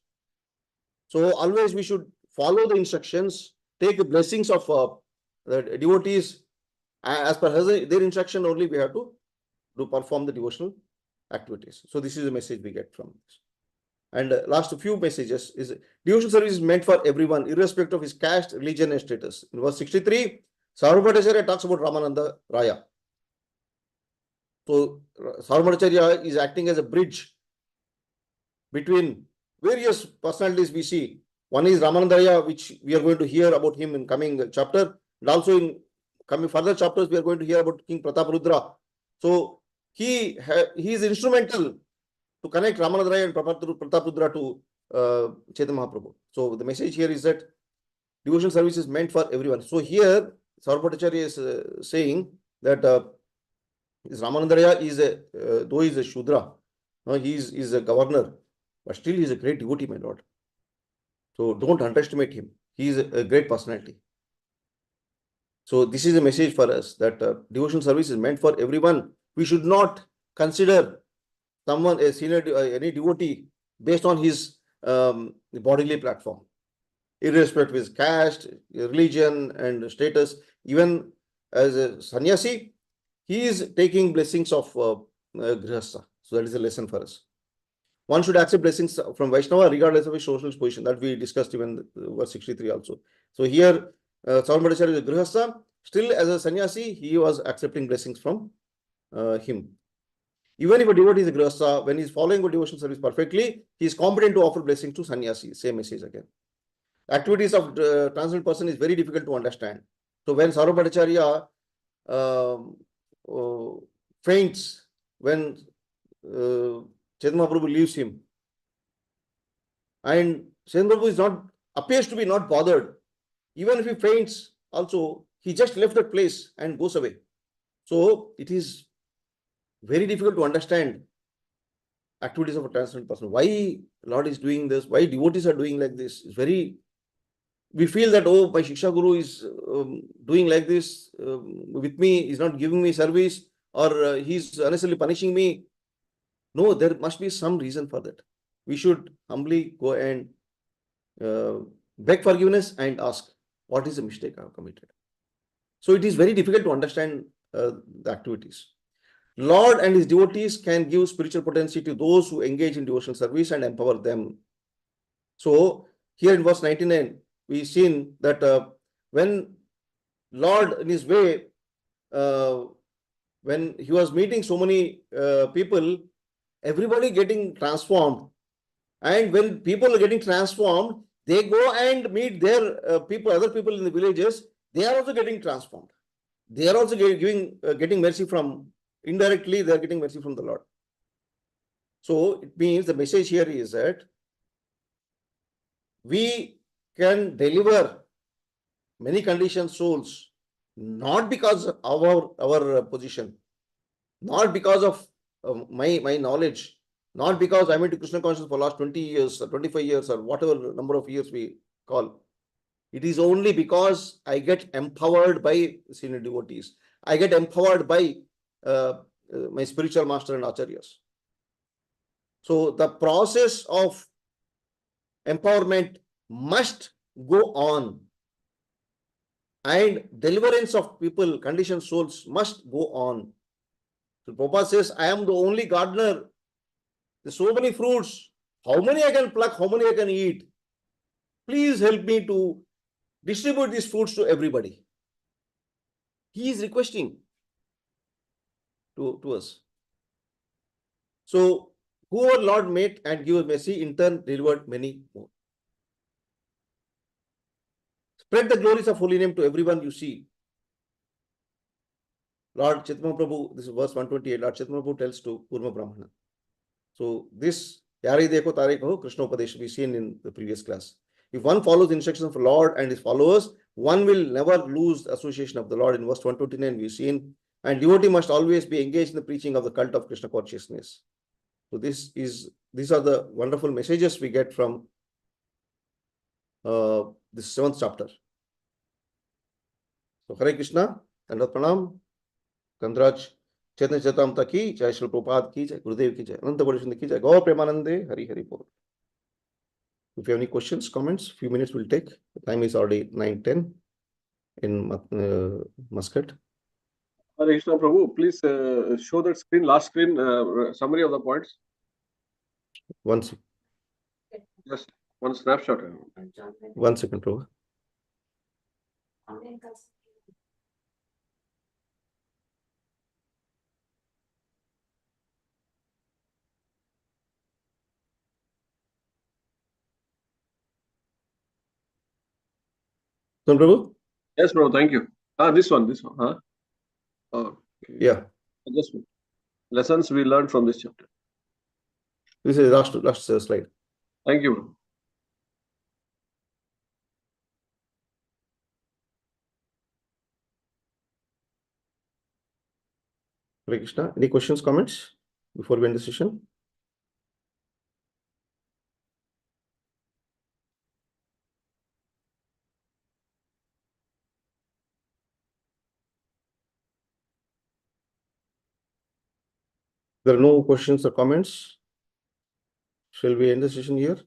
S2: So always we should follow the instructions, take the blessings of the devotees. As per their instruction only we have to perform the devotional activities. So this is the message we get from this. And last few messages is devotional service is meant for everyone, irrespective of his caste, religion, and status. In verse 63, Sarvabhattacharya talks about Ramananda Raya. So Sarvabhattacharya is acting as a bridge between various personalities we see. One is Ramananda Raya, which we are going to hear about him in coming chapter. And also in coming further chapters, we are going to hear about King Prataparudra. So he is instrumental to connect Ramananda Raya and Prataparudra to Chaitanya Mahaprabhu. So the message here is that devotional service is meant for everyone. So here Sarvabhattacharya is saying that Ramananda Raya is though he is a Shudra, he is a governor, but still he is a great devotee, my Lord. So don't underestimate him. He is a great personality. So this is a message for us that devotional service is meant for everyone. We should not consider someone, a senior, any devotee based on his bodily platform, irrespective of his caste, religion, and status. Even as a sannyasi, he is taking blessings of grihastha. So that is a lesson for us. One should accept blessings from Vaishnava regardless of his social position. That we discussed even verse 63 also. So here, Sarvabhattacharya is a grihastha. Still, as a sannyasi, he was accepting blessings from him. Even if a devotee is a grihastha, when he is following a devotional service perfectly, he is competent to offer blessing to sannyasi. Same message again. Activities of transcendental person is very difficult to understand. So when Sarvabhattacharya faints, when Chaitanya Mahaprabhu leaves him, and Chaitanya Mahaprabhu is not, appears to be not bothered. Even if he faints, also he just left that place and goes away. So it is very difficult to understand activities of a transcendental person. Why Lord is doing this? Why devotees are doing like this? It's very. We feel that, oh, my Shiksha Guru is doing like this with me, he's not giving me service, or he's unnecessarily punishing me. No, there must be some reason for that. We should humbly go and beg forgiveness and ask, what is the mistake I have committed? So it is very difficult to understand the activities. Lord and his devotees can give spiritual potency to those who engage in devotional service and empower them. So here in verse 99, we've seen that when Lord in his way, when he was meeting so many people, everybody getting transformed. And when people are getting transformed, they go and meet their people, other people in the villages, they are also getting transformed. They are also getting mercy from, indirectly, they are getting mercy from the Lord. So it means the message here is that we can deliver many conditioned souls, not because of our position, not because of my knowledge, not because I'm into Krishna consciousness for last 20 years or 25 years or whatever number of years we call. It is only because I get empowered by senior devotees. I get empowered by my spiritual master and acharyas. So the process of empowerment must go on, and deliverance of people, conditioned souls, must go on. So Prabhupada says, I am the only gardener. There's so many fruits. How many I can pluck? How many I can eat? Please help me to distribute these fruits to everybody. He is requesting to us. So whoever Lord met and give mercy, in turn delivered many more. Spread the glories of holy name to everyone you see. Lord Chaitanya Prabhu, this is verse 128, Lord Chaitanya Prabhu tells to Purma Brahmana. So this Yari Dekho Tare Kaho Krishna Upadesh we seen in the previous class. If one follows the instructions of the Lord and his followers, one will never lose the association of the Lord. In verse 129 we've seen, and devotee must always be engaged in the preaching of the cult of Krishna consciousness. So these are the wonderful messages we get from this 7th chapter. So Hare Krishna, Dandavat Pranam, Kandraj, Chaitanya Charitamrita ki jai, Srila Prabhupada ki jai, Gurudev ki jai, Ananta Gaurishanda ki jai, Gaur Premanande, Hari Hari Bol. If you have any questions, comments, few minutes will take. The time is already 9:10 in Muscat.
S3: Hare Krishna Prabhu, please show that screen, last screen, summary of the points.
S2: Once,
S3: Just one snapshot.
S2: one second, Prabhu. So, Prabhu?
S3: Yes, Prabhu, thank you. This one. Huh? Okay.
S2: Yeah.
S3: Just lessons we learned from this chapter.
S2: This is last slide.
S3: Thank you, Prabhu.
S2: Hare Krishna. Any questions, comments before we end the session? There are no questions or comments. Shall we end the session here?